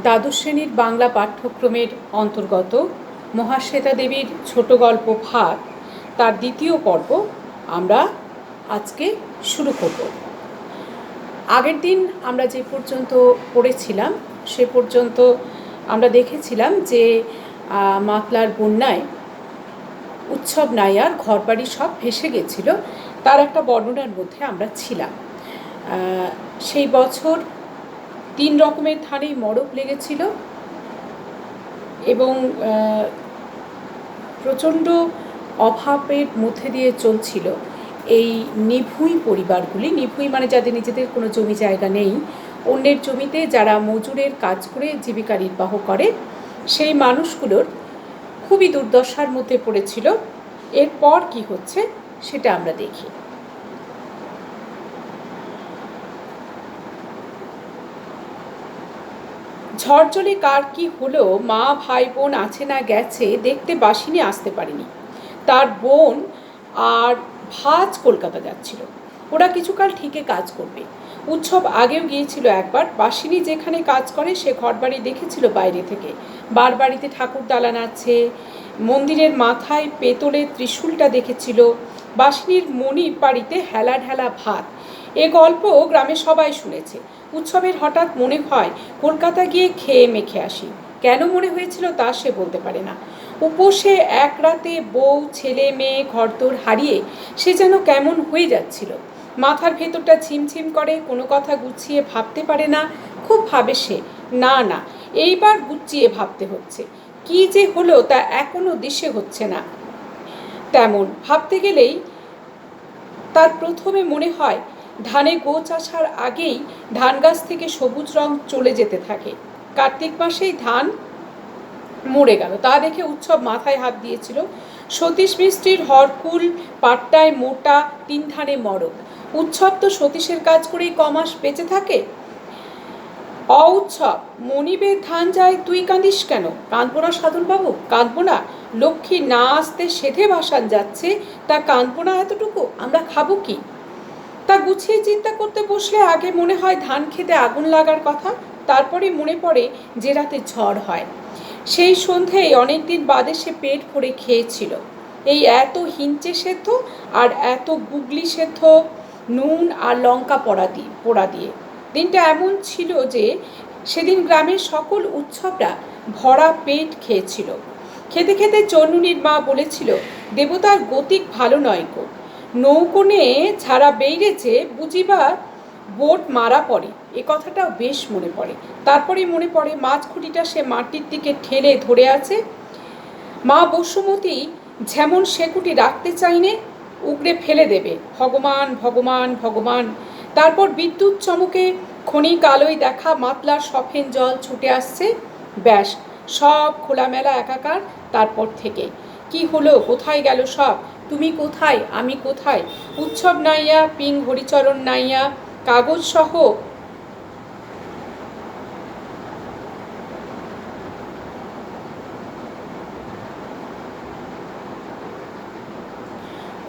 দ্বাদশ শ্রেণীর বাংলা পাঠ্যক্রমের অন্তর্গত মহাশ্বেতা দেবীর ছোট গল্প ভাত তার দ্বিতীয় পর্ব আমরা আজকে শুরু করব। আগের দিন আমরা যে পর্যন্ত পড়েছিলাম সে পর্যন্ত আমরা দেখেছিলাম যে মাতলার বন্যায় উৎসব নাইয়ার ঘরবাড়ি সব ভেসে গেছিল, তার একটা বর্ণনার মধ্যে আমরা ছিলাম। সেই বছর 3 রকমের ধানেই মড়ক লেগেছিল এবং প্রচণ্ড অভাবের মধ্যে দিয়ে চলছিল এই নিভুই পরিবারগুলি। নিভুই মানে যাদের নিজেদের কোনো জমি জায়গা নেই, অন্যের জমিতে যারা মজুরের কাজ করে জীবিকা নির্বাহ করে, সেই মানুষগুলোর খুবই দুর্দশার মধ্যে পড়েছিল। এরপর কি হচ্ছে সেটা আমরা দেখি। ঝড়জলে কার কি হলো, মা ভাই বোন আছে না গেছে দেখতে বাসিনী আসতে পারেনি। তার বোন আর ভাজ কলকাতা যাচ্ছিল, ওরা কিছুকাল ঠিকই কাজ করবে। উৎসব আগেও গিয়েছিল একবার। বাসিনী যেখানে কাজ করে সে ঘরবাড়ি দেখেছিল বাইরে থেকে। বাড়িতে ঠাকুর দালান আছে, মন্দিরের মাথায় পেতলের ত্রিশূলটা দেখেছিল। বাসিনীর মনির বাড়িতে হেলা ঢেলা ভাত, এ গল্প গ্রামে সবাই শুনেছে। উৎসবের হঠাৎ মনে হয় কলকাতা গিয়ে খেয়ে মেখে আসি। কেন মনে হয়েছিল তা সে বলতে পারে না। উপসে এক রাতে বউ ছেলে মেয়ে ঘরদোর হারিয়ে সে যেন কেমন হয়ে যাচ্ছিল। মাথার ভেতরটা ঝিমঝিম করে, কোনো কথা গুছিয়ে ভাবতে পারে না। খুব ভাবে সে, না এইবার গুছিয়ে ভাবতে হচ্ছে। কি যে হলো তা এখনো দিশে হচ্ছে না। তেমন ভাবতে গেলেই তার প্রথমে মনে হয় ধানে গোছ আসার আগেই ধান গাছ থেকে সবুজ রং চলে যেতে থাকে। কার্তিক মাসেই ধান মরে গেল, তা দেখে উৎসব মাথায় হাত দিয়েছিল। সতীশ মিস্ত্রির হরকুল পাট্টায় মোটা 3 ধানে মরক। উৎসব তো সতীশের কাজ করেই কমাস বেঁচে থাকে। উৎসব, মনিবের ধান যায় তুই কাঁদিস কেন? কাঁদবো না সাধনবাবু, কাঁদবো না। লক্ষ্মী না আসতে সেধে ভাসান যাচ্ছে, তা কাঁদবো না এতটুকু? আমরা খাবো কি? তা গুছিয়ে চিন্তা করতে বসলে আগে মনে হয় ধান খেতে আগুন লাগার কথা, তারপরে মনে পড়ে যে রাতে ঝড় হয়। সেই সন্ধ্যেই অনেকদিন বাদে সে পেট ভরে খেয়েছিল। এই এত হিঞ্চে সেদ্ধ আর এত গুগলি সেদ্ধ, নুন আর লঙ্কা পোড়া দিয়ে। দিনটা এমন ছিল যে সেদিন গ্রামের সকল উৎসবরা ভরা পেট খেয়েছিল। খেতে খেতে চন্নুনির মা বলেছিল, দেবতার গতিক ভালো নয় গো, নৌকোনে ছাড়া বেরিয়েছে বুঝিবা বোট মারা পড়ে। এ কথাটাও বেশ মনে পড়ে। তারপরে মনে পড়ে মাছ খুঁটিটা সে মাটির দিকে ঠেলে ধরে আছে। মা বসুমতী যেমন সেকুটি রাখতে চাইনে, উগড়ে ফেলে দেবে। ভগবান ভগবান ভগবান। তারপর বিদ্যুৎ চমকে ক্ষণিক আলোয় দেখা মাতলার সফেন জল ছুটে আসছে। ব্যাস, সব খোলামেলা একাকার। তারপর থেকে কি হলো, কোথায় গেল সব? তুমি কোথায়, আমি কোথায়? উৎসব নাইয়া, পিং হরিচরণ নাইয়া, কাগজ সহ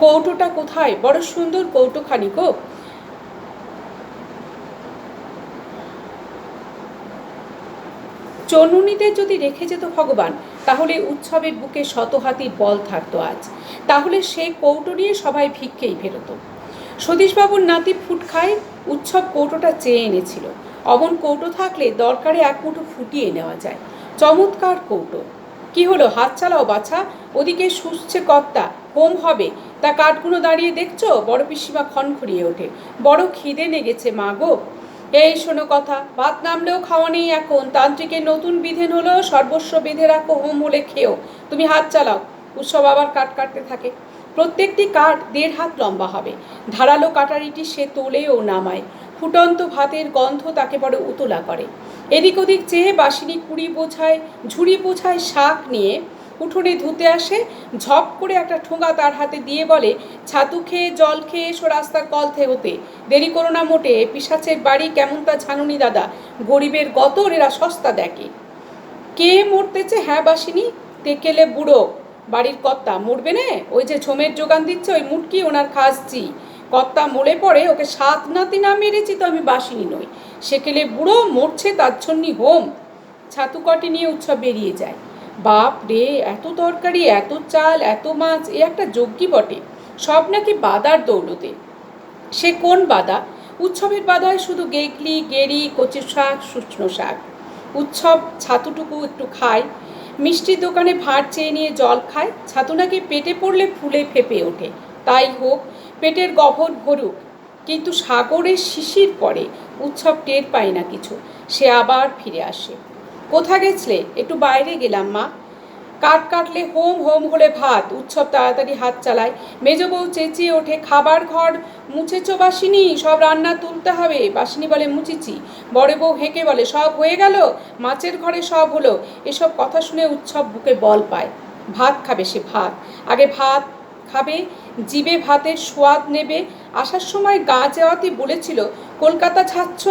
কৌটোটা কোথায়? বড় সুন্দর কৌটোখানি গো। চন্নুনিদের যদি রেখে যেত ভগবান, তাহলে উৎসবের বুকে শত হাতির বল থাকতো আজ। তাহলে সে কৌটো নিয়ে সবাই ভিক্ষেই ফেরতো। সতীশবাবুর নাতি ফুটখায় উৎসব কৌটোটা চেয়ে এনেছিল। অমন কৌটো থাকলে দরকারে এক মুঠো ফুটিয়ে নেওয়া যায়। চমৎকার কৌটো। কি হলো, হাত চালাও বাছা, ওদিকে শুষছে কর্তা, হোম হবে। তা কাঠগুলো দাঁড়িয়ে দেখছো? বড় পিসিমা খনখড়িয়ে ওঠে। বড় খিদে লেগেছে মা গো। এই শোনো কথা, ভাত নামলেও খাওয়া নেই এখন। তান্ত্রিকের নতুন বিধান হলো সর্বস্ব বেঁধে রাখো, হোম হলে খেও। তুমি হাত চালাও। উৎসব আবার কাঠ কাটতে থাকে। প্রত্যেকটি কাঠ 1.5 হাত লম্বা হবে। ধারালো কাটারিটি সে তোলেও নামায়। ফুটন্ত ভাতের গন্ধ তাকে বড় উতলা করে। এদিক ওদিক চেয়ে বাসিনী ঝুড়ি বোঝায় শাক নিয়ে উঠোনে ধুতে আসে। ঝপ করে একটা ঠোঙা তার হাতে দিয়ে বলে, ছাতু খেয়ে জল খেয়ে এসো রাস্তার কলথে হতে। দেরি করো না মোটে। পিশাচের বাড়ি কেমন তা জানুনি দাদা, গরিবের গতর এরা সস্তা দেখে। কে মরতেছে? হ্যাঁ বাসিনী, তেকেলে বুড়ো বাড়ির কর্তা মরবে না? ওই যে ঝোমের যোগান দিচ্ছে ওই মুটকি ওনার খাসছি। কর্তা মরে পড়ে ওকে 7 নাতি না মেরেছি তো আমি বাসিনী নই। সেকেলে বুড়ো মরছে তার জন্যই হোম। ছাতু কটি নিয়ে উৎসব বেরিয়ে যায়। বাপ রে, এত তরকারি, এত চাল, এত মাছ, এ একটা যজ্ঞই বটে। সব নাকি বাদার দৌলতে। সে কোন বাদা? উৎসবের বাদায় শুধু গেগলি, গেরি, কচি শাক, শুকনো শাক। উৎসব ছাতুটুকু একটু খায়, মিষ্টির দোকানে ভাঁড় চেয়ে নিয়ে জল খায়। ছাতু নাকি পেটে পড়লে ফুলে ফেঁপে ওঠে। তাই হোক, পেটের গহ্বর ভরুক, কিন্তু সাগরের শিশির পড়ে, উৎসব টের পায় না কিছু। সে আবার ফিরে আসে। কোথা গেছলে? একটু বাইরে গেলাম মা। কাঠ কাটলে হোম, হোম হলে ভাত। উৎসব তাড়াতাড়ি হাত চালায়। মেজ বউ চেঁচিয়ে ওঠে, খাবার ঘর মুছেছ বাসিনী? সব রান্না তুলতে হবে। বাসিনী বলে, মুছিছি। বড় বউ হেঁকে বলে, সব হয়ে গেল? মাছের ঘরে সব হলো। এসব কথা শুনে উৎসব বুকে বল পায়। ভাত খাবে সে, ভাত। আগে ভাত খাবে, জিভে ভাতের সোয়াদ নেবে। আসার সময় গা যাওয়াতে বলেছিল, কলকাতা ছাড়ছ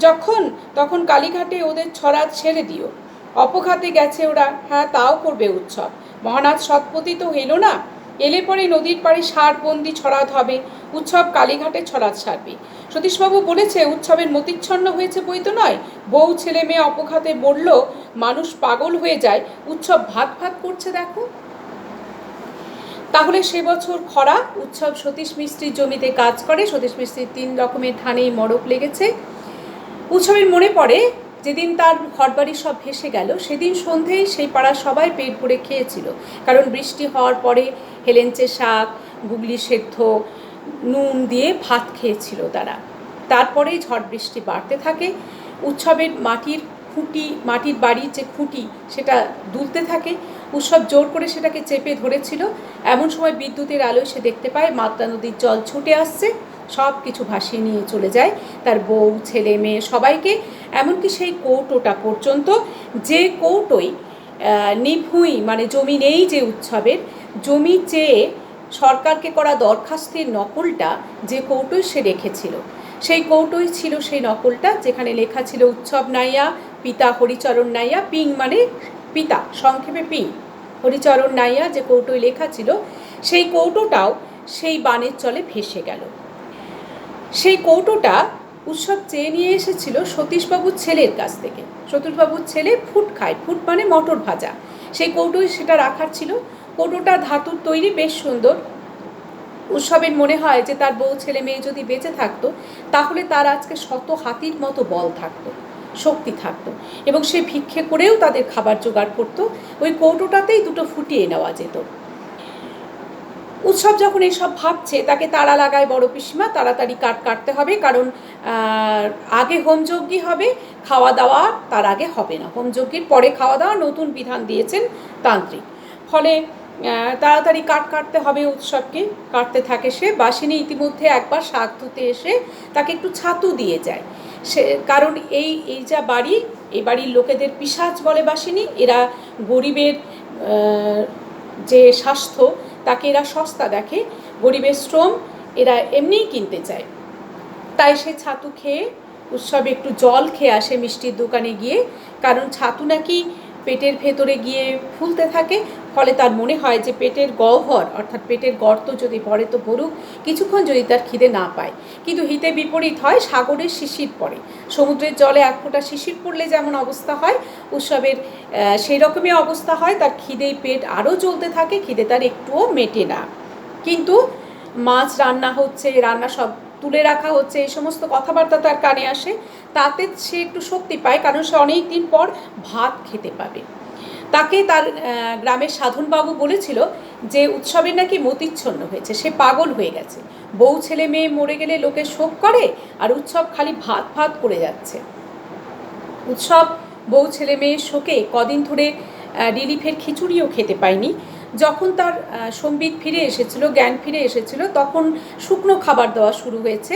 যখন তখন কালীঘাটে ওদের ছড়া ছেড়ে দিও। অপঘাতে গেছে ওরা। হ্যাঁ, তাও করবে উৎসব। মহানাথ সৎপতি তো এলো না। এলে পরে নদীর পাড়ে সারবন্দি ছড়াত হবে। উৎসব কালীঘাটে ছড়াত সারবে। সতীশবাবু বলেছে উৎসবের মতিচ্ছন্ন হয়েছে বই তো নয়। বউ ছেলে মেয়ে অপঘাতে বলল, মানুষ পাগল হয়ে যায়। উৎসব ভাত ভাত করছে দেখো। তাহলে সে বছর খরা। উৎসব সতীশ মিস্ত্রির জমিতে কাজ করে। সতীশ মিস্ত্রির 3 রকমের ধানেই মড়ক লেগেছে। উৎসবের মনে পড়ে যেদিন তার ঘরবাড়ি সব ভেসে গেল, সেদিন সন্ধেই সেই পাড়ার সবাই পেট ভরে খেয়েছিল। কারণ বৃষ্টি হওয়ার পরে হেলেঞ্চে শাক, গুগলি সেদ্ধ, নুন দিয়ে ভাত খেয়েছিল তারা। তারপরেই ঝড় বৃষ্টি বাড়তে থাকে। উৎসবের মাটির বাড়ির যে খুঁটি সেটা দুলতে থাকে। উৎসব জোর করে সেটাকে চেপে ধরেছিল। এমন সময় বিদ্যুতের আলোয় সে দেখতে পায় মাতলা নদীর জল ছুটে আসছে, সব কিছু ভাসিয়ে নিয়ে চলে যায় তার বউ, ছেলে মেয়ে সবাইকে, এমনকি সেই কৌটোটা পর্যন্ত, যে কৌটোই নিভুঁই, মানে জমি নেই যে উৎসবের, জমি চেয়ে সরকারকে করা দরখাস্তের নকলটা যে কৌটোই সে রেখেছিল, সেই কৌটোই ছিল সেই নকলটা, যেখানে লেখা ছিল উৎসব নাইয়া, পিতা হরিচরণ নাইয়া। পিং মানে পিতা, সংক্ষেপে পিং। হরিচরণ নাইয়া যে কৌটোই লেখা ছিল, সেই কৌটোটাও সেই বানের চলে ভেসে গেল। সেই কৌটোটা উৎসব চেয়ে নিয়ে এসেছিল সতীশবাবুর ছেলের কাছ থেকে। সতীশবাবুর ছেলে ফুট খায়, ফুট মানে মটর ভাজা। সেই কৌটোয় সেটা রাখার ছিল। কৌটোটা ধাতুর তৈরি, বেশ সুন্দর। উৎসবের মনে হয় যে তার বউ, ছেলে মেয়ে যদি বেঁচে থাকতো, তাহলে তার আজকে 100 হাতির মতো বল থাকতো, শক্তি থাকতো, এবং সে ভিক্ষে করেও তাদের খাবার জোগাড় করতো। ওই কৌটোটাতেই দুটো ফুটিয়ে নেওয়া যেত। উৎসব যখন এইসব ভাবছে, তাকে তাড়া লাগায় বড় পিসিমা, তাড়াতাড়ি কাঠ কাটতে হবে, কারণ আগে হোমযজ্ঞই হবে, খাওয়া দাওয়া তার আগে হবে না। হোমযজ্ঞের পরে খাওয়া দাওয়া নতুন বিধান দিয়েছেন তান্ত্রিক। ফলে তাড়াতাড়ি কাঠ কাটতে হবে উৎসবকে। কাটতে থাকে সে। বাসিনী ইতিমধ্যে একবার শাক ধুতে এসে তাকে একটু ছাতু দিয়ে যায়। সে কারণ এই যা বাড়ি, এই বাড়ির লোকেদের পিশাচ বলে বাসিনী। এরা গরিবের যে স্বাস্থ্য, তাকে এরা সস্তা দেখে, গরিবের শ্রম এরা এমনিই কিনতে চায়। তাই সে ছাতু খেয়ে, উৎসবে একটু জল খেয়ে আসে মিষ্টির দোকানে গিয়ে, কারণ ছাতু নাকি পেটের ভেতরে গিয়ে ফুলতে থাকে। ফলে তার মনে হয় যে পেটের গহ্বর, অর্থাৎ পেটের গর্ত যদি ভরে তো ভরুক, কিছুক্ষণ যদি তার খিদে না পায়। কিন্তু হিতে বিপরীত হয়, সাগরের শিশির পড়ে। সমুদ্রের জলে এক ফোঁটা শিশির পড়লে যেমন অবস্থা হয়, উৎসবের সেই রকমই অবস্থা হয়। তার খিদেই পেট আরও জ্বলতে থাকে, খিদে তার একটুও মেটে না। কিন্তু মাছ রান্না হচ্ছে, রান্না সব তুলে রাখা হচ্ছে, এই সমস্ত কথাবার্তা তার কানে আসে। তাতে সে একটু শক্তি পায়, কারণ সে অনেক দিন পর ভাত খেতে পাবে। তাকে তার গ্রামের সাধনবাবু বলেছিল যে উৎসবের নাকি মতিচ্ছন্ন হয়েছে, সে পাগল হয়ে গেছে। বউ ছেলে মেয়ে মরে গেলে লোকে শোক করে, আর উৎসব খালি ভাত ভাত করে যাচ্ছে। উৎসব বউ ছেলে মেয়ের শোকে কদিন ধরে রিলিফের খিচুড়িও খেতে পায়নি। যখন তার সম্বিত ফিরে এসেছিল, জ্ঞান ফিরে এসেছিল, তখন শুকনো খাবার দেওয়া শুরু হয়েছে,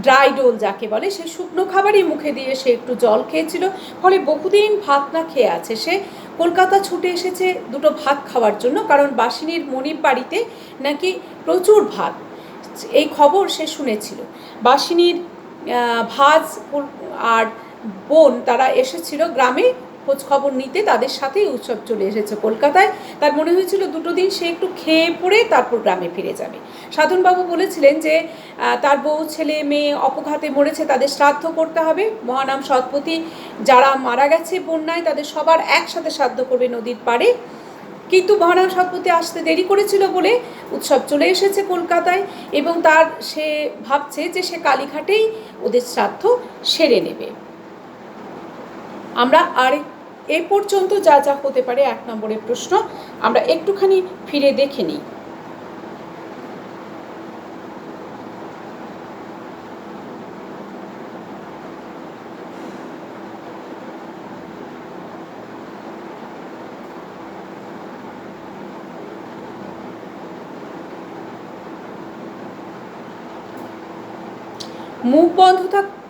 ড্রাই ডোল যাকে বলে। সেই শুকনো খাবারই মুখে দিয়ে সে একটু জল খেয়েছিল। ফলে বহুদিন ভাত না খেয়ে আছে সে। কলকাতা ছুটে এসেছে দুটো ভাত খাওয়ার জন্য, কারণ বাসিনীর মনির বাড়িতে নাকি প্রচুর ভাত, এই খবর সে শুনেছিল। বাসিনীর ভাজ আর বোন তারা এসেছিল গ্রামে খোঁজ খবর নিতে তাদের সাথেই উৎসব চলে এসেছে কলকাতায়। তার মনে হয়েছিল দুটো দিন সে একটু খেয়ে পড়ে তারপর গ্রামে ফিরে যাবে। সাধনবাবু বলেছিলেন যে তার বউ ছেলে মেয়ে অপঘাতে মরেছে, তাদের শ্রাদ্ধ করতে হবে। মহানাম সৎপতি যারা মারা গেছে বন্যায় তাদের সবার একসাথে শ্রাদ্ধ করবে নদীর পাড়ে। কিন্তু মহানাম সৎপতি আসতে দেরি করেছিল বলে উৎসব চলে এসেছে কলকাতায়, এবং সে ভাবছে যে সে কালীঘাটেই ওদের শ্রাদ্ধ সেরে নেবে। আমরা আর এ পর্যন্ত যা যা হতে পারে 1 নম্বরের প্রশ্ন আমরা একটুখানি ফিরে দেখে নিই।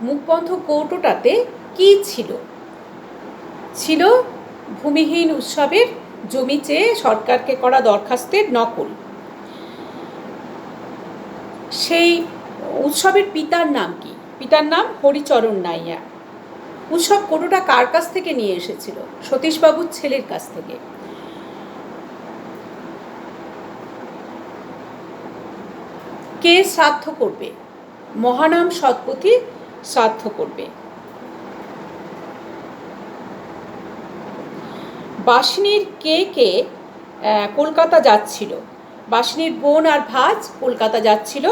মুখবন্ধ কৌটোটাতে কি ছিল? ছিল ভূমিহীন উৎসবের জমি চেয়ে সরকারকে করা দরখাস্তের নকল। সেই উৎসবের পিতার নাম কি? পিতার নাম হরিচরণ নাইয়া। উৎসব কৌটোটা কার কাছ থেকে নিয়ে এসেছিল? সতীশবাবুর ছেলের কাছ থেকে। কে শ্রাদ্ধ করবে? মহানাম সৎপতি শ্রাদ্ধ করবে। বাসিনীর কে কে কলকাতা যাচ্ছিল? বাসিনীর বোন আর ভাজ কলকাতা যাচ্ছিল।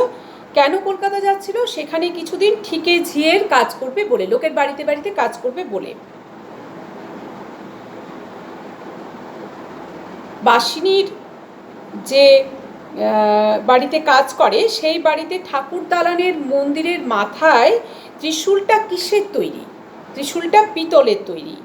কেন কলকাতা যাচ্ছিল? সেখানে কিছুদিন ঠিকে ঝিয়ের কাজ করবে বলে, লোকের বাড়িতে বাড়িতে কাজ করবে বলে। বাসিনীর যে বাড়িতে কাজ করে সেই বাড়িতে ঠাকুর দালানের মন্দিরের মাথায় ত্রিশূলটা কিসের তৈরি? ত্রিশূলটা পিতলের তৈরি।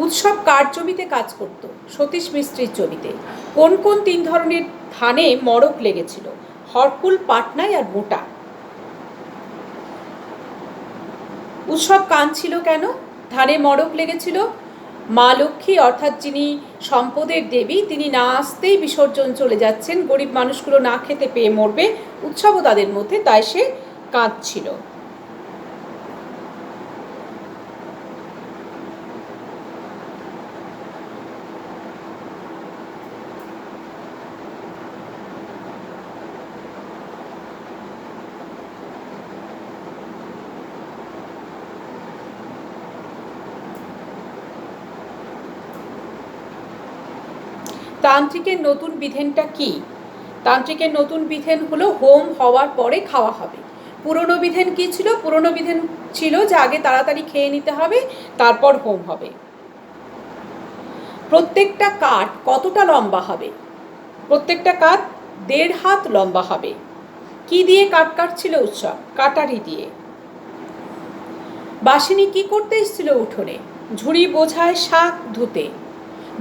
উৎসব কার জমিতে কাজ করত? সতীশ মিস্ত্রির জমিতে। কোন কোন 3 ধরনের ধানে মড়ক লেগেছিল? হরকুল, পাটনাই আর মোটা। উৎসব কাঁদছিল কেন? ধানে মড়ক লেগেছিল। মা লক্ষ্মী অর্থাৎ যিনি সম্পদের দেবী, তিনি না আসতেই বিসর্জন চলে যাচ্ছেন, গরিব মানুষগুলো না খেতে পেয়ে মরবে, উৎসবও তাদের মধ্যে, তাই সে কাঁদছিল। তান্ত্রিকের নতুন বিধানটা কি? তান্ত্রিকের নতুন বিধান হলো হোম হওয়ার পরে খাওয়া হবে। পুরনো বিধান কি ছিল? পুরনো বিধান ছিল যে আগে তাড়াতাড়ি খেয়ে নিতে হবে, তারপর হোম হবে। প্রত্যেকটা কাঠ কতটা লম্বা হবে? প্রত্যেকটা কাঠ 1.5 হাত লম্বা হবে। কি দিয়ে কাঠ কাটছিল উৎসব? কাটারি দিয়ে। বাসিনী কি করতে এসেছিল উঠোনে? ঝুড়ি বোঝায় শাক ধুতে।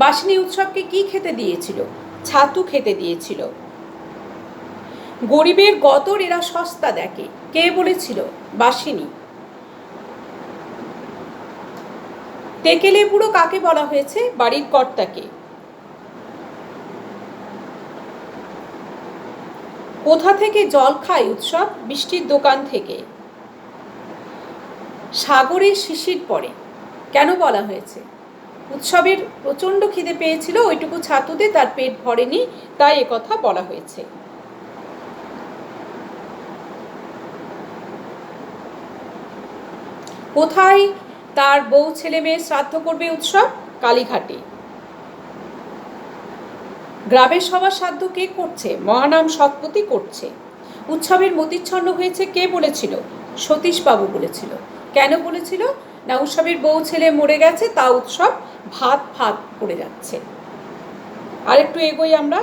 বাসিনী উৎসবকে কি খেতে দিয়েছিল? ছাতু খেতে দিয়েছিল। গরিবের গতর এরা সস্তা দেখে, কে বলেছিল? বাসিনী। টেকেলে বুড়ো কাকে বলা হয়েছে? বাড়ির কর্তাকে। কোথা থেকে জল খায় উৎসব? বৃষ্টির দোকান থেকে। সাগরে শিশির পড়ে, কেন বলা হয়েছে? উৎসবের প্রচণ্ড খিদে পেয়েছিল, ওইটুকু ছাতুতে তার পেট ভরেনি, তাই একথা বলা হয়েছে। কোথায় তার বউ ছেলে মেয়ে শ্রাদ্ধ করবে উৎসব? কালীঘাটে। গ্রামের সবার শ্রাদ্ধ কে করছে? মহানাম সৎপতি করছে। উৎসবের মতিচ্ছন্ন হয়েছে কে বলেছিল? সতীশবাবু বলেছিল। কেন বলেছিল? না, উৎসবের বউ ছেলে মরে গেছে, তা উৎসব ভাত ভাত করে যাচ্ছে। আর একটু এগোই আমরা।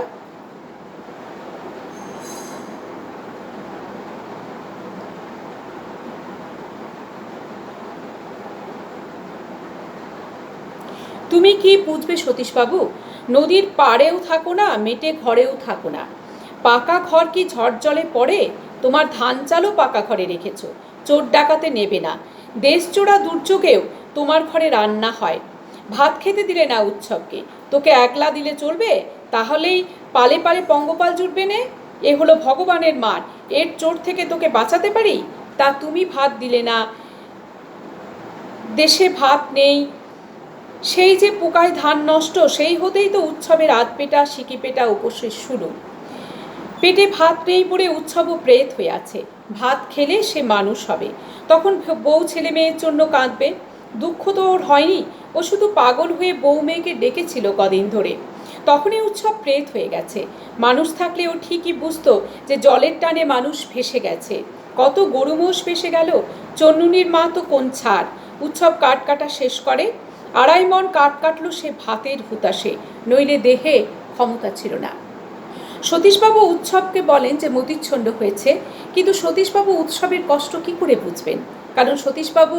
তুমি কি বুঝবে সতীশবাবু? নদীর পাড়েও থাকো না, মেটে ঘরেও থাকো না। পাকা ঘর কি ঝড় জলে পড়ে? তোমার ধান চালও পাকা ঘরে রেখেছ, চোর ডাকাতে নেবে না। দেশজোড়া দুর্যোগেও তোমার ঘরে রান্না হয়। ভাত খেতে দিলে না উৎসবকে, তোকে একলা দিলে চলবে? তাহলেই পালে পালে পঙ্গপাল জুটবে নে। এ হলো ভগবানের মার, এর চোট থেকে তোকে বাঁচাতে পারি? তা তুমি ভাত দিলে না, দেশে ভাত নেই, সেই যে পোকায় ধান নষ্ট, সেই হতেই তো উৎসবের আধপেটা সিকিপেটা উপসের শুরু। পেটে ভাত নেই পড়ে উৎসবও প্রেত হয়ে আছে, ভাত খেলে সে মানুষ হবে। তখন বউ ছেলে মেয়ের জন্য কাঁদবে। দুঃখ তো ওর হয়নি, ও শুধু পাগল হয়ে বউ মেয়েকে ডেকেছিল কদিন ধরে। তখনই উৎসব প্রেত হয়ে গেছে। মানুষ থাকলে ও ঠিকই বুঝতো যে জলের টানে মানুষ ভেসে গেছে। কত গরু মোষ ভেসে গেল, চন্নুনির মা তো কোন ছাড়। উৎসব কাঠ কাটা শেষ করে, 2.5 মণ কাঠ কাটল সে ভাতের হুতাশে, নইলে দেহে ক্ষমতা ছিল না। সতীশবাবু উৎসবকে বলেন যে মতিচ্ছন্দ হয়েছে, কিন্তু সতীশবাবু উৎসবের কষ্ট কি করে বুঝবেন? কারণ সতীশবাবু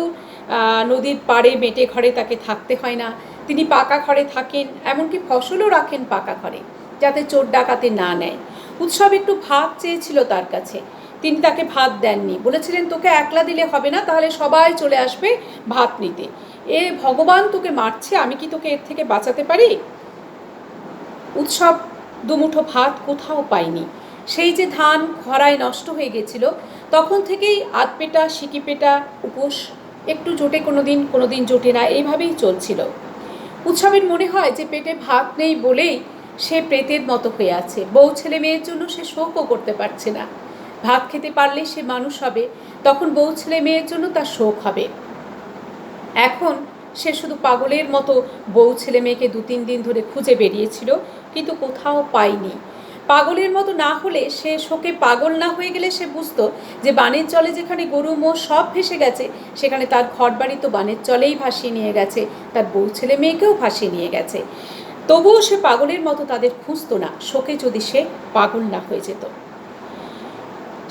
নদীর পাড়ে মেটে ঘরে তাকে থাকতে হয় না, তিনি পাকা ঘরে থাকেন, এমনকি ফসলও রাখেন পাকা ঘরে, যাতে চোর ডাকাতে না নেয়। উৎসব একটু ভাত চেয়েছিল তার কাছে, তিনি তাকে ভাত দেননি, বলেছিলেন তোকে একলা দিলে হবে না, তাহলে সবাই চলে আসবে ভাত নিতে। ভগবান তোকে মারছে, আমি কি তোকে এর থেকে বাঁচাতে পারি? উৎসব দুমুঠো ভাত কোথাও পায়নি। সেই যে ধান খরায় নষ্ট হয়ে গেছিল, তখন থেকেই আধপেটা সিকিপেটা উপোস, একটু জোটে কোনো দিন জোটে না, এইভাবেই চলছিল। উৎসবের মনে হয় যে পেটে ভাত নেই বলেই সে প্রেতের মতো হয়ে আছে। বউ ছেলে মেয়ের জন্য সে শোকও করতে পারছে না। ভাত খেতে পারলে সে মানুষ হবে, তখন বউ ছেলে মেয়ের জন্য তার শোক হবে। এখন সে শুধু পাগলের মতো বউ ছেলে মেয়েকে 2-3 দিন ধরে খুঁজে বেরিয়েছিল, কিন্তু কোথাও পায়নি। পাগলের মতো না হলে, সে শোকে পাগল না হয়ে গেলে সে বুঝতো যে বানের জলে যেখানে গরু মোষ সব ভেসে গেছে, সেখানে তার ঘর বাড়ি তো বানের জলেই ভাসিয়ে নিয়ে গেছে, তার বউ ছেলে মেয়েকেও ভাসিয়ে নিয়ে গেছে। তবুও সে পাগলের মতো তাদের খুঁজতো না, শোকে যদি সে পাগল না হয়ে যেত।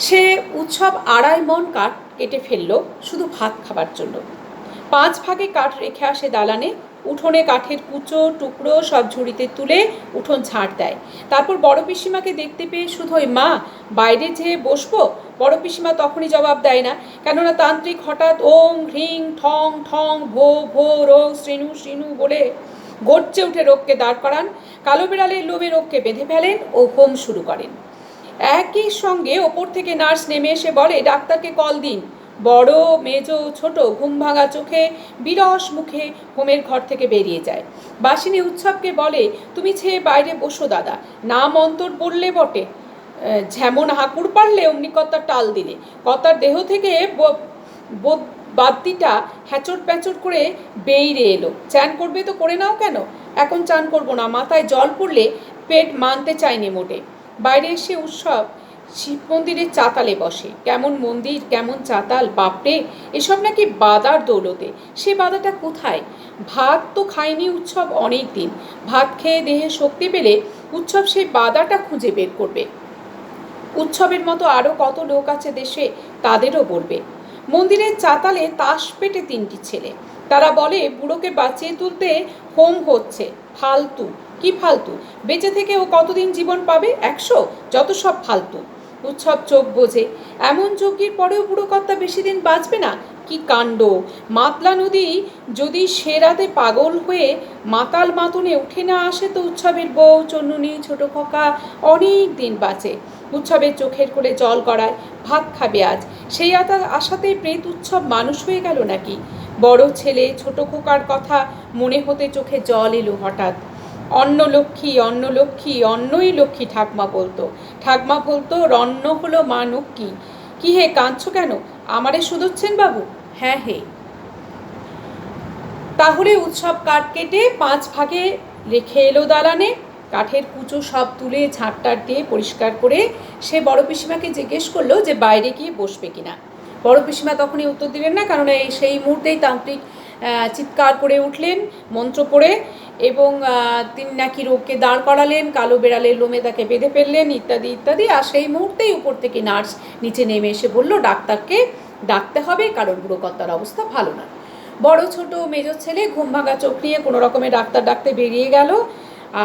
সে উৎসব 2.5 মণ কাঠ কেটে ফেললো শুধু ভাত খাবার জন্য। 5 ভাগে কাঠ রেখে আসে দালানে। উঠোনে কাঠের কুচো টুকরো সব ঝুড়িতে তুলে উঠোন ঝাড় দেয়। তারপর বড় পিসিমাকে দেখতে পেয়ে শুধু ওই মা, বাইরে যেয়ে বসবো। বড় পিসিমা তখনই জবাব দেয় না, কেননা তান্ত্রিক হঠাৎ ওং হ্রিং ঠং ঠং ভো ভো রো শ্রীনু শ্রীনু বলে গর্জে উঠে রোগকে দাঁড় করান। কালো বিড়ালের লোভে রোগকে বেঁধে ফেলেন ও হোম শুরু করেন। একই সঙ্গে ওপর থেকে নার্স নেমে এসে বলে, ডাক্তারকে কল দিন। বড় মেজো ছোট ঘুম ভাঙা চোখে বিরস মুখে হোমের ঘর থেকে বেরিয়ে যায়। বাসিনী উৎসবকে বলে, তুমি ছেয়ে বাইরে বসো দাদা, নাম অন্তর বললে বটে, যেমন হাঁকুর পারলে অমনি কর্তার টাল দিলে। কর্তার দেহ থেকে বাদ্যিটা হ্যাচড় প্যাচড় করে বেইরে এলো। চান করবে তো করে নাও। কেন? এখন চান করবো না, মাথায় জল পড়লে পেট মানতে চায়নি মোটে। বাইরে এসে উৎসব শিব মন্দিরের চাতালে বসে। কেমন মন্দির, কেমন চাতাল, বাপরে, এসব নাকি বাদার দৌলতে। সে বাদাটা কোথায়? ভাত তো খায়নি উৎসব অনেক দিন। ভাত খেয়ে দেহে শক্তি পেলে উৎসব সেই বাদাটা খুঁজে বের করবে। উৎসবের মতো আরও কত লোক আছে দেশে, তাদেরও বলবে। মন্দিরের চাতালে তাস পেটে 3টি ছেলে। তারা বলে, বুড়োকে বাঁচিয়ে তুলতে হোম হচ্ছে। ফালতু। কি ফালতু? বেঁচে থেকে ও কতদিন জীবন পাবে? 100? যত সব ফালতু। উৎসব চোখ বোঝে, এমন যজ্ঞের পরেও বুড়ো কর্তা বেশি দিন বাঁচবে না। কি কাণ্ড! মাতলা নদী যদি সে রাতে পাগল হয়ে মাতাল মাতনে উঠে না আসে, তো উৎসবের বউ চন্নুনি ছোট খোকা অনেক দিন বাঁচে। উৎসবের চোখের কোলে জল গড়ায়, ভাত খাবে আজ। সেই আশাতেই প্রেত উৎসব মানুষ হয়ে গেল নাকি? বড় ছেলে ছোট খোকার কথা মনে হতে চোখে জল এলো হঠাৎ। অন্নলক্ষ্মী অন্নলক্ষ্মী, অন্নই লক্ষ্মী ঠাকমা বলতো। ঠাকমা বলতো, রন্ন হলো মা নক্কি। কি হে, কাঁদছ কেন? আমারে শুধোচ্ছেন বাবু? হ্যাঁ হে। তাহলে উৎসব কাঠ কেটে 5 ভাগে রেখে এলো দালানে। কাঠের কুচো সব তুলে ঝাঁটটার দিয়ে পরিষ্কার করে সে বড় পিসিমাকে জিজ্ঞেস করলো যে বাইরে গিয়ে বসবে কিনা। বড় পিসিমা তখনই উত্তর দিলেন না, কারণ সেই মুহূর্তেই তান্ত্রিক চিৎকার করে উঠলেন মন্ত্র পড়ে, এবং তিনি নাকি রোগকে দাঁড় করালেন, কালো বেড়ালের লোমে তাকে বেঁধে ফেললেন, ইত্যাদি ইত্যাদি। আর সেই মুহূর্তেই উপর থেকে নার্স নিচে নেমে এসে বলল, ডাক্তারকে ডাকতে হবে, কারণ বুড়ো কর্তার অবস্থা ভালো না। বড় ছোট মেজর ছেলে ঘুম ভাঙা চোখ নিয়ে কোনো রকমে ডাক্তার ডাকতে বেরিয়ে গেল।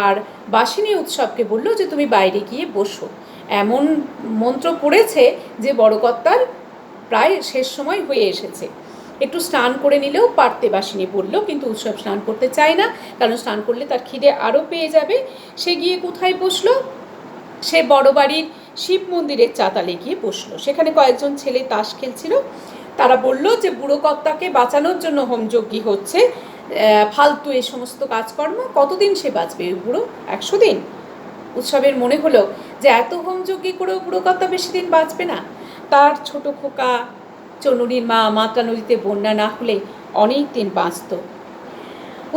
আর বাসিনী উৎসবকে বলল যে তুমি বাইরে গিয়ে বসো। এমন মন্ত্র পড়েছে যে বড় কর্তার প্রায় শেষ সময় হয়ে এসেছে, একটু স্নান করে নিলেও পারতে বাসিনী বলল। কিন্তু উৎসব স্নান করতে চায় না, কারণ স্নান করলে তার খিদে আরও পেয়ে যাবে। সে গিয়ে কোথায় বসলো? সে বড় বাড়ির শিব মন্দিরের চাতালে গিয়ে বসলো। সেখানে কয়েকজন ছেলে তাস খেলছিল। তারা বলল যে বুড়ো কর্তাকে বাঁচানোর জন্য হোমযজ্ঞী হচ্ছে, ফালতু এ সমস্ত কাজকর্ম, কতদিন সে বাঁচবে ওই বুড়ো? 100 দিন। উৎসবের মনে হলো যে এত হোমযজ্ঞী করেও বুড়ো কর্তা বেশি দিন বাঁচবে না। তার ছোট খোকা চনুরির মা মাতা নদীতে বন্যা না হলে অনেক দিন বাঁচত।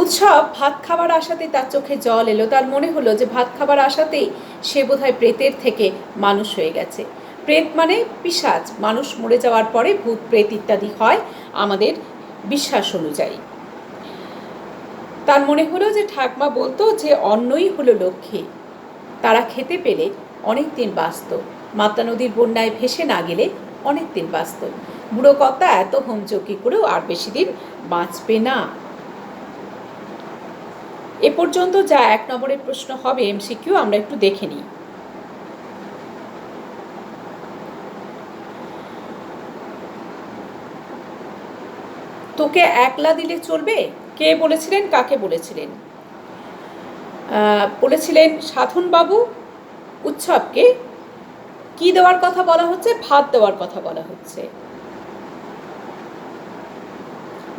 উৎসব ভাত খাবার আশাতে তার চোখে জল এলো। তার মনে হলো যে ভাত খাবার আশাতেই সে বোধহয় প্রেতের থেকে মানুষ হয়ে গেছে। প্রেত মানে পিশাচ, মানুষ মরে যাওয়ার পরে ভূত প্রেত ইত্যাদি হয় আমাদের বিশ্বাস অনুযায়ী। তার মনে হলো যে ঠাকমা বলতো যে অন্নই হলো লক্ষ্মী, তারা খেতে পেলে অনেক দিন বাঁচত, মাতা নদীর বন্যায় ভেসে না গেলে অনেক দিন বাঁচত। বুড়ো কর্তা এত হোমযজ্ঞ করেও আর বেশি দিন বাঁচবে না। এ পর্যন্ত যা 1 নম্বরের প্রশ্ন হবে এমসিকিউ, আমরা একটু দেখে নিই। তোকে একলা দিলে চলবে? কে বলেছিলেন, কাকে বলেছিলেন? বলেছিলেন সাধনবাবু। উৎসবকে কি দেওয়ার কথা বলা হচ্ছে? ভাত দেওয়ার কথা বলা হচ্ছে।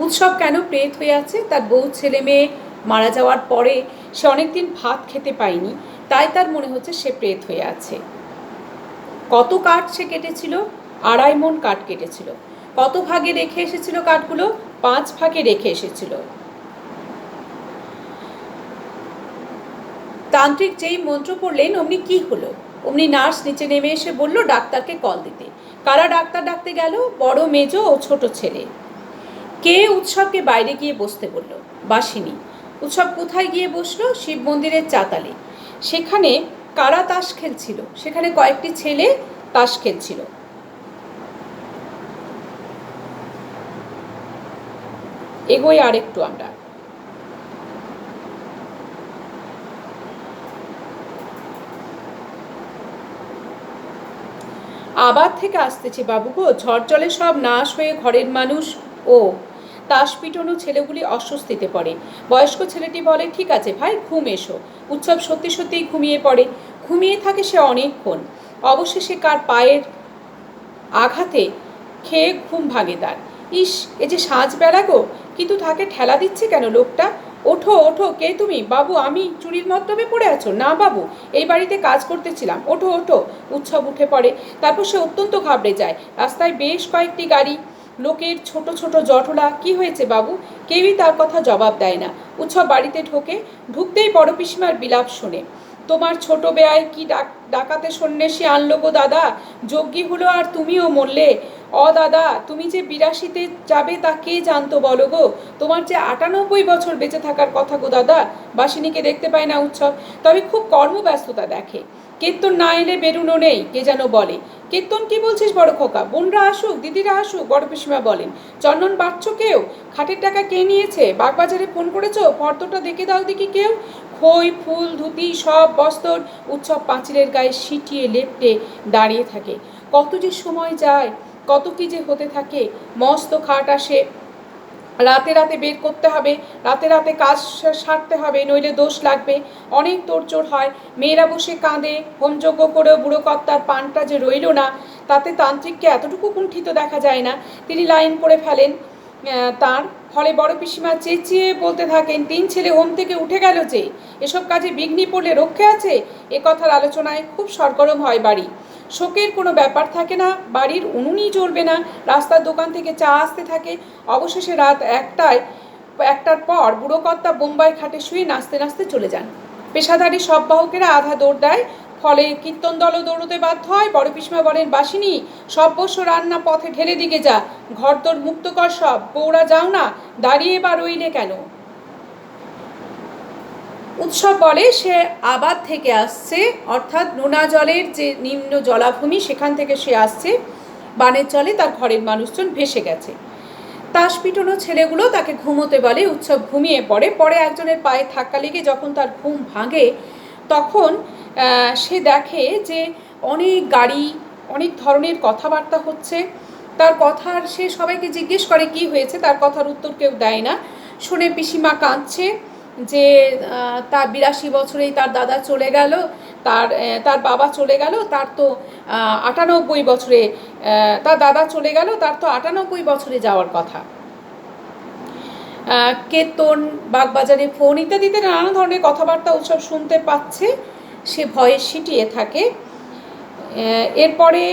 উৎসব কেন প্রেত হয়ে আছে? তার বউ ছেলে মেয়ে মারা যাওয়ার পরে সে অনেকদিন ভাত খেতে পায়নি, তাই তার মনে হচ্ছে সে প্রেত হয়ে আছে। কত কাঠ সে কেটেছিল? 2.5 মণ কাঠ কেটেছিল। কত ভাগে রেখে এসেছিল কাঠগুলো? 5 ভাগে রেখে এসেছিল। তান্ত্রিক যেই মন্ত্র পড়লেন অমনি কি হলো? অমনি নার্স নিচে নেমে এসে বলল ডাক্তারকে কল দিতে। কারা ডাক্তার ডাকতে গেল? বড় মেজ ও ছোট ছেলে। কে উৎসবকে বাইরে গিয়ে বসতে বলল? বাসিনী। উৎসব কোথায় গিয়ে বসলো? শিব মন্দিরের চাতালে। সেখানে কারা তাস খেলছিল? সেখানে কয়েকটি ছেলে তাস খেলছিল। এগোই আরেকটু আমরা। আবার থেকে আসতেছে বাবু গো, ঝড় জলে সব নাশ হয়ে ঘরের মানুষ ও তাস পিটনো ছেলেগুলি অস্বস্তিতে পড়ে। বয়স্ক ছেলেটি বলে ঠিক আছে ভাই, ঘুম এসো। উৎসব সত্যি সত্যিই ঘুমিয়ে পড়ে। ঘুমিয়ে থাকে সে অনেকক্ষণ। অবশেষে কার পায়ের আঘাতে খেয়ে ঘুম ভাঙে তার। ইস, এ যে সাঁঝ বেলা গো, কিন্তু তাকে ঠেলা দিচ্ছে কেন লোকটা? ওঠো ওঠো, কে তুমি? বাবু আমি। চুরির মতলবে পড়ে আছো? না বাবু, এই বাড়িতে কাজ করতেছিলাম। ওঠো ওঠো। উৎসব উঠে পড়ে। তারপর সে অত্যন্ত ঘাবড়ে যায়। রাস্তায় বেশ কয়েকটি গাড়ি, লোকের ছোট ছোট জটলা। কি হয়েছে বাবু? কেউই তার কথা জবাব দেয় না। উৎসব বাড়িতে ঢুকতেই বড় পিসিমার বিলাপ শোনে। তোমার ছোট বেয়ায় কি ডাকাতে সন্ন্যাসী আনলো গো দাদা, যজ্ঞী হলো আর তুমিও মরলে। দাদা, তুমি যে 82তে যাবে তা কে জানতো বলো গো? তোমার যে 98 বছর বেঁচে থাকার কথা গো দাদা। বাসিনীকে দেখতে পায় না উৎসব, তবে খুব কর্মব্যস্ততা দেখে। কীর্তন না এলে বেরুনো নেই, কে যেন বলে। কীর্তন কি বলছিস বড় খোকা? বোনরা আসুক, দিদিরা আসুক, বড় পিসিমা বলেন। চন্দন বাড়ছ কেউ? খাটের টাকা কে নিয়েছে? বাগবাজারে ফোন করেছো? ফর্দটা দেখে দাও দেখি কেউ। খই ফুল ধুতি সব বস্তর। উৎসব পাঁচিলের গায়ে সিটিয়ে লেপটে দাঁড়িয়ে থাকে। কত যে সময় যায়, কত কি যে হতে থাকে। মস্ত খাট আসে, রাতে রাতে বের করতে হবে, রাতে রাতে কাজ সারতে হবে, নইলে দোষ লাগবে। অনেক তোড়জোড় হয়। মেয়েরা বসে কাঁদে। হোমযজ্ঞ করেও বুড়ো কর্তার পানটা যে রইল না, তাতে তান্ত্রিককে এতটুকু কুণ্ঠিত দেখা যায় না। তিনি লাইন করে ফেলেন তার। ফলে বড় পিসিমা চেঁচিয়ে বলতে থাকেন, 3 ছেলে হোম থেকে উঠে গেল যে, এসব কাজে বিঘ্নি পড়লে রক্ষে আছে? এ কথার আলোচনায় খুব সরগরম হয় বাড়ি। শোকের কোনো ব্যাপার থাকে না, বাড়ির উনুনই জ্বলবে না। রাস্তার দোকান থেকে চা আসতে থাকে। অবশেষে রাত 1টার পর বুড়ো কর্তা বোম্বাই খাটে শুয়ে নাচতে নাচতে চলে যান। পেশাদারী সব বাহকেরা আধা দৌড় দেয়। ফলে কীর্তন দলও দৌড়তে বাধ্য হয়। বড় পিসমা বলেন, বাসিনী সব বস্য রান্না পথে ঢেলে দিকে যা, ঘর তোর মুক্ত কর সব। বৌরা যাও না, দাঁড়িয়ে বা রইলে কেন? উৎসব বলে সে আবাদ থেকে আসছে, অর্থাৎ নোনা জলের যে নিম্ন জলাভূমি সেখান থেকে সে আসছে। বানের জলে তার ঘরের মানুষজন ভেসে গেছে। তাস পিটনো ছেলেগুলো তাকে ঘুমোতে বলে। উৎসব ঘুমিয়ে পড়ে। পরে একজনের পায়ে ধাক্কা লেগে যখন তার ঘুম ভাঙে, তখন সে দেখে যে অনেক গাড়ি, অনেক ধরনের কথাবার্তা হচ্ছে। তার কথার সে সবাইকে জিজ্ঞেস করে কি হয়েছে, তার কথার উত্তর কেউ দেয় না। শুনে পিসিমা কাঁদছে যে তার 82 বছরেই তার দাদা চলে গেল, তার বাবা চলে গেল, তার তো ৯৮ বছরে, তার দাদা চলে গেল, তার তো ৯৮ বছরে যাওয়ার কথা। কীর্তন, বাগবাজারে ফোন ইত্যাদিতে নানা ধরনের কথাবার্তা উৎসব শুনতে পাচ্ছে, সে ভয়ে সিটিয়ে থাকে। এরপরে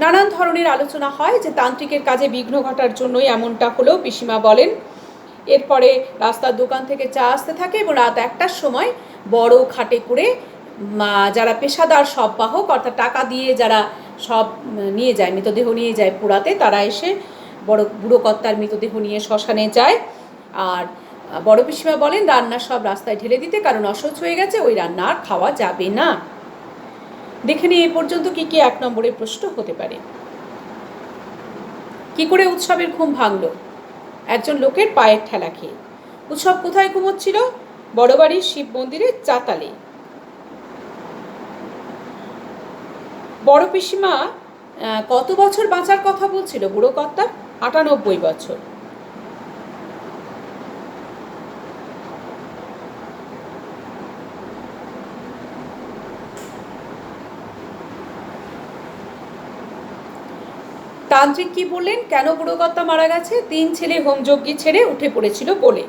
নানান ধরনের আলোচনা হয় যে তান্ত্রিকের কাজে বিঘ্ন ঘটার জন্যই এমনটা হলো, পিসিমা বলেন। এরপরে রাস্তার দোকান থেকে চা আসতে থাকে এবং রাত ১টার সময় বড় খাটে করে যারা পেশাদার শববাহক, অর্থাৎ টাকা দিয়ে যারা সব নিয়ে যায়, মৃতদেহ নিয়ে যায় পোড়াতে, তারা এসে বুড়ো কর্তার মৃতদেহ নিয়ে শ্মশানে যায়। আর বড় পিসিমা বলেন রান্না সব রাস্তায় ঢেলে দিতে, কারণ অসহ্য হয়ে গেছে, ওই রান্না আর খাওয়া যাবে না। দেখে নিই এই পর্যন্ত কি কি ১ নম্বরের প্রশ্ন হতে পারে। কি করে উৎসবের ঘুম ভাঙল? একজন লোকের পায়ের ঠেলা খেয়ে। উৎসব কোথায় ঘুমোচ্ছিল? বড়বাড়ির শিব মন্দিরের চাতালে। বড় পিসিমা কত বছর বাঁচার কথা বলছিল বুড়ো কর্তার? ৯৮ বছর। তান্ত্রিক কি বললেন? কেন বুড়ো কর্তা মারা গেছে? ৩ ছেলে হোমযজ্ঞী ছেড়ে উঠে পড়েছিল বলে।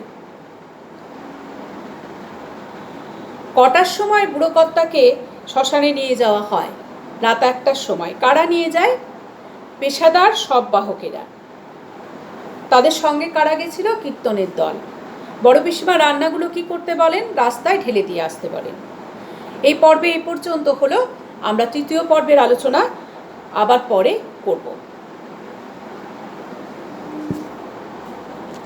কটার সময় বুড়ো কর্তাকে শ্মশানে নিয়ে যাওয়া হয়? রাত ১টার সময়। কারা নিয়ে যায়? পেশাদার শববাহকেরা। তাদের সঙ্গে কারা গেছিল? কীর্তনের দল। বড় পিসিমা রান্নাগুলো কি করতে বলেন? রাস্তায় ঢেলে দিয়ে আসতে বলেন। এই পর্বে এই পর্যন্ত হলো। আমরা তৃতীয় পর্বের আলোচনা আবার পরে করব।